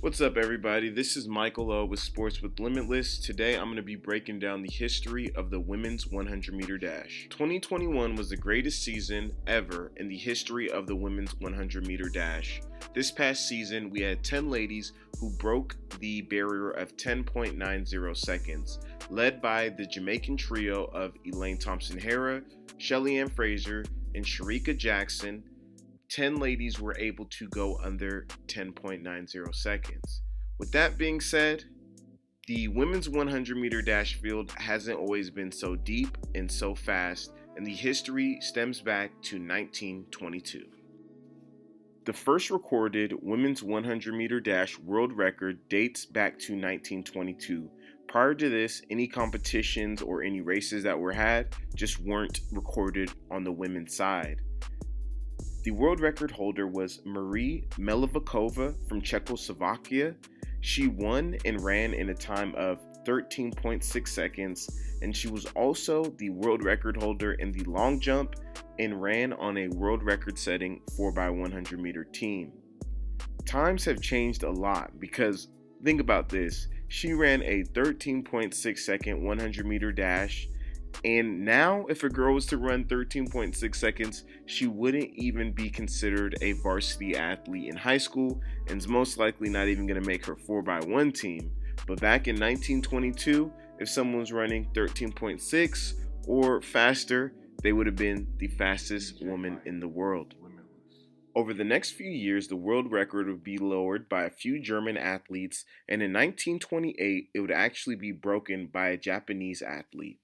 What's up, everybody? This is Michael O with Sports with Limitless. Today, I'm going to be breaking down the history of the women's 100-meter dash. 2021 was the greatest season ever in the history of the women's 100-meter dash. This past season, we had 10 ladies who broke the barrier of 10.90 seconds, led by the Jamaican trio of Elaine Thompson-Herah, Shelly Ann Fraser, and Shericka Jackson. 10 ladies were able to go under 10.90 seconds. With that being said, the women's 100-meter dash field hasn't always been so deep and so fast, and the history stems back to 1922. The first recorded women's 100-meter dash world record dates back to 1922. Prior to this, any competitions or any races that were had just weren't recorded on the women's side. The world record holder was Marie Melvikova from Czechoslovakia. She won and ran in a time of 13.6 seconds, and she was also the world record holder in the long jump and ran on a world record setting 4x100 meter team. Times have changed a lot because think about this. She ran a 13.6 second 100 meter dash. And now, if a girl was to run 13.6 seconds, she wouldn't even be considered a varsity athlete in high school and is most likely not even going to make her 4x1 team. But back in 1922, if someone was running 13.6 or faster, they would have been the fastest woman in the world. Over the next few years, the world record would be lowered by a few German athletes, and in 1928, it would actually be broken by a Japanese athlete.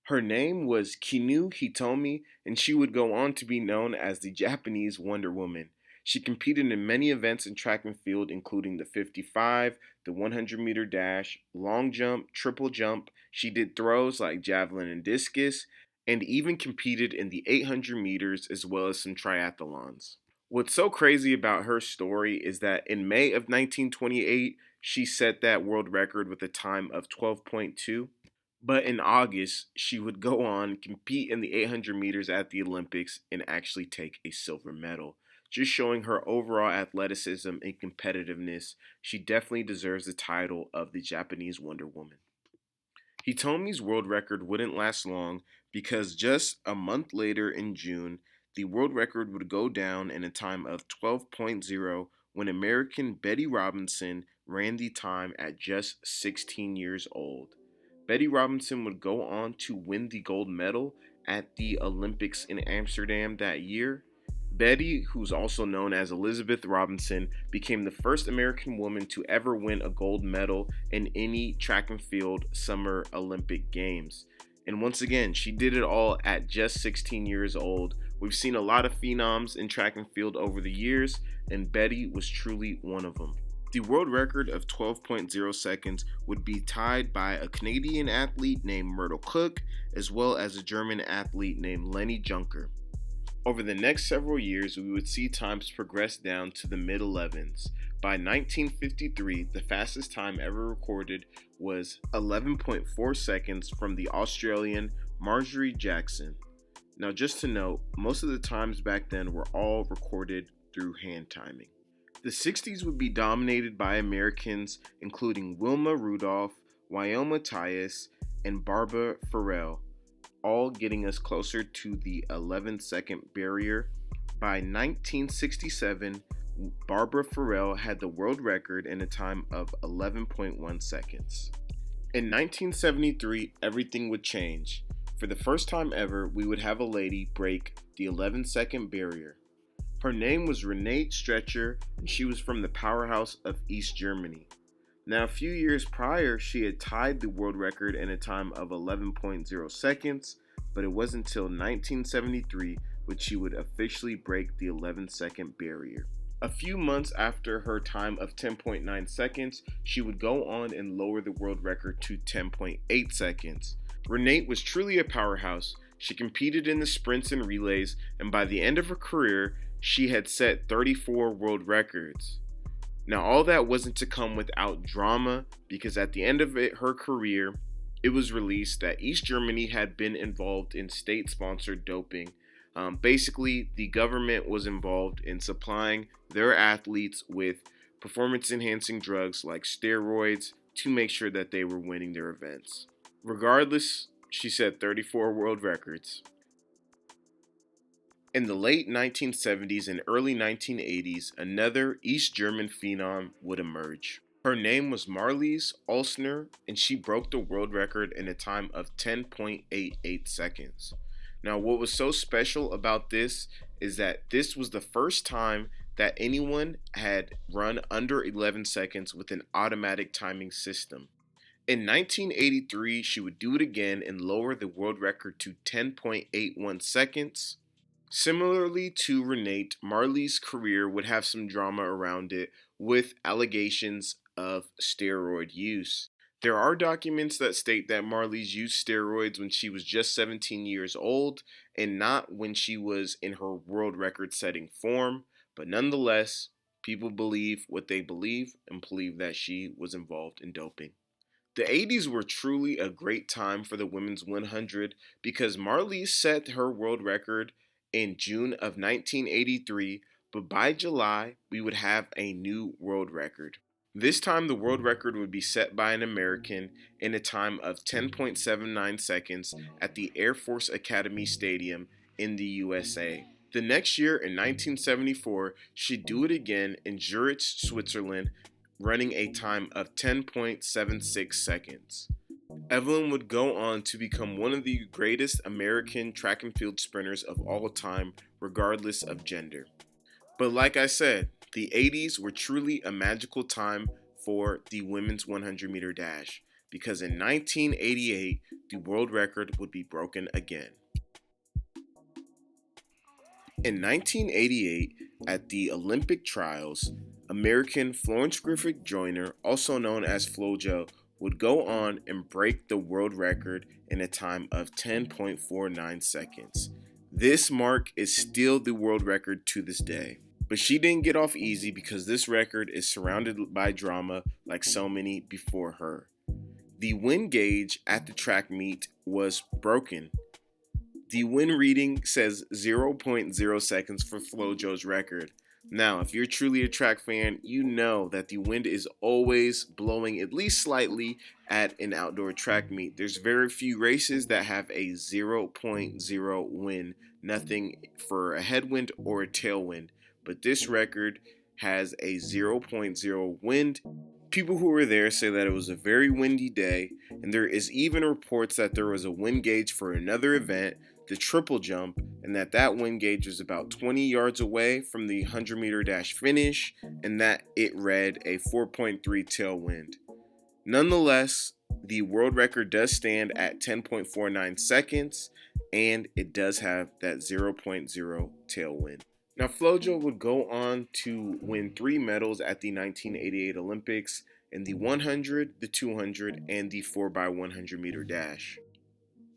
Her name was Kinu Hitomi, and she would go on to be known as the Japanese Wonder Woman. She competed in many events in track and field, including the 55, the 100-meter dash, long jump, triple jump. She did throws like javelin and discus, and even competed in the 800 meters as well as some triathlons. What's so crazy about her story is that in May of 1928, she set that world record with a time of 12.2. But in August, she would go on, compete in the 800 meters at the Olympics, and actually take a silver medal. Just showing her overall athleticism and competitiveness, she definitely deserves the title of the Japanese Wonder Woman. Hitomi's world record wouldn't last long because just a month later in June, the world record would go down in a time of 12.0 when American Betty Robinson ran the time at just 16 years old. Betty Robinson would go on to win the gold medal at the Olympics in Amsterdam that year. Betty, who's also known as Elizabeth Robinson, became the first American woman to ever win a gold medal in any track and field Summer Olympic Games. And once again, she did it all at just 16 years old. We've seen a lot of phenoms in track and field over the years, and Betty was truly one of them. The world record of 12.0 seconds would be tied by a Canadian athlete named Myrtle Cook, as well as a German athlete named Lenny Juncker. Over the next several years, we would see times progress down to the mid-11s. By 1953, the fastest time ever recorded was 11.4 seconds from the Australian Marjorie Jackson. Now, just to note, most of the times back then were all recorded through hand timing. The 60s would be dominated by Americans, including Wilma Rudolph, Wyoma Tyus, and Barbara Farrell, all getting us closer to the 11-second barrier. By 1967, Barbara Farrell had the world record in a time of 11.1 seconds. In 1973, everything would change. For the first time ever, we would have a lady break the 11-second barrier. Her name was Renate Stretcher, and she was from the powerhouse of East Germany. Now, a few years prior, she had tied the world record in a time of 11.0 seconds, but it wasn't until 1973 when she would officially break the 11-second barrier. A few months after her time of 10.9 seconds, she would go on and lower the world record to 10.8 seconds. Renate was truly a powerhouse. She competed in the sprints and relays, and by the end of her career, she had set 34 world records. Now, all that wasn't to come without drama, because at the end of her career, it was released that East Germany had been involved in state-sponsored doping. Basically, the government was involved in supplying their athletes with performance enhancing drugs like steroids to make sure that they were winning their events. Regardless, she set 34 world records. In the late 1970s and early 1980s, another East German phenom would emerge. Her name was Marlies Olsner, and she broke the world record in a time of 10.88 seconds. Now, what was so special about this is that this was the first time that anyone had run under 11 seconds with an automatic timing system. In 1983, she would do it again and lower the world record to 10.81 seconds. Similarly to Renate, Marley's career would have some drama around it with allegations of steroid use. There are documents that state that Marley's used steroids when she was just 17 years old and not when she was in her world record setting form, but nonetheless, people believe what they believe and believe that she was involved in doping. The 80s were truly a great time for the women's 100 because Marley set her world record in June of 1983, but by July, we would have a new world record. This time, the world record would be set by an American in a time of 10.79 seconds at the Air Force Academy Stadium in the USA. The next year, in 1974, she'd do it again in Zurich, Switzerland, running a time of 10.76 seconds. Evelyn would go on to become one of the greatest American track and field sprinters of all time, regardless of gender. But like I said, the 80s were truly a magical time for the women's 100 meter dash, because in 1988, the world record would be broken again. In 1988, at the Olympic trials, American Florence Griffith Joyner, also known as FloJo, would go on and break the world record in a time of 10.49 seconds. This mark is still the world record to this day. But she didn't get off easy because this record is surrounded by drama like so many before her. The wind gauge at the track meet was broken. The wind reading says 0.0 seconds for FloJo's record. Now, if you're truly a track fan, you know that the wind is always blowing at least slightly at an outdoor track meet. There's very few races that have a 0.0 wind, nothing for a headwind or a tailwind. But this record has a 0.0 wind. People who were there say that it was a very windy day, and there is even reports that there was a wind gauge for another event, the triple jump, and that wind gauge was about 20 yards away from the 100 meter dash finish, and that it read a 4.3 tailwind. Nonetheless, the world record does stand at 10.49 seconds, and it does have that 0.0 tailwind. Now, FloJo would go on to win 3 medals at the 1988 Olympics in the 100, the 200, and the 4x100 meter dash.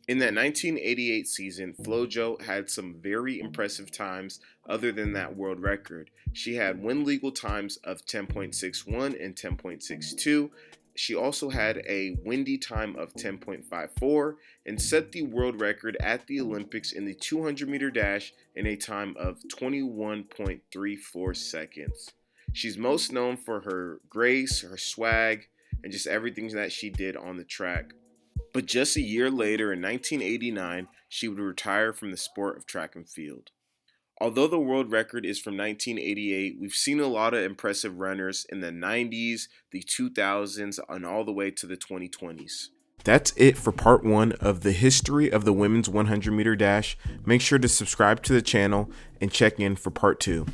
In that 1988 season, FloJo had some very impressive times other than that world record. She had win legal times of 10.61 and 10.62. She also had a windy time of 10.54 and set the world record at the Olympics in the 200 meter dash in a time of 21.34 seconds. She's most known for her grace, her swag, and just everything that she did on the track. But just a year later, in 1989, she would retire from the sport of track and field. Although the world record is from 1988, we've seen a lot of impressive runners in the 90s, the 2000s, and all the way to the 2020s. That's it for part 1 of the history of the women's 100 meter dash. Make sure to subscribe to the channel and check in for part 2.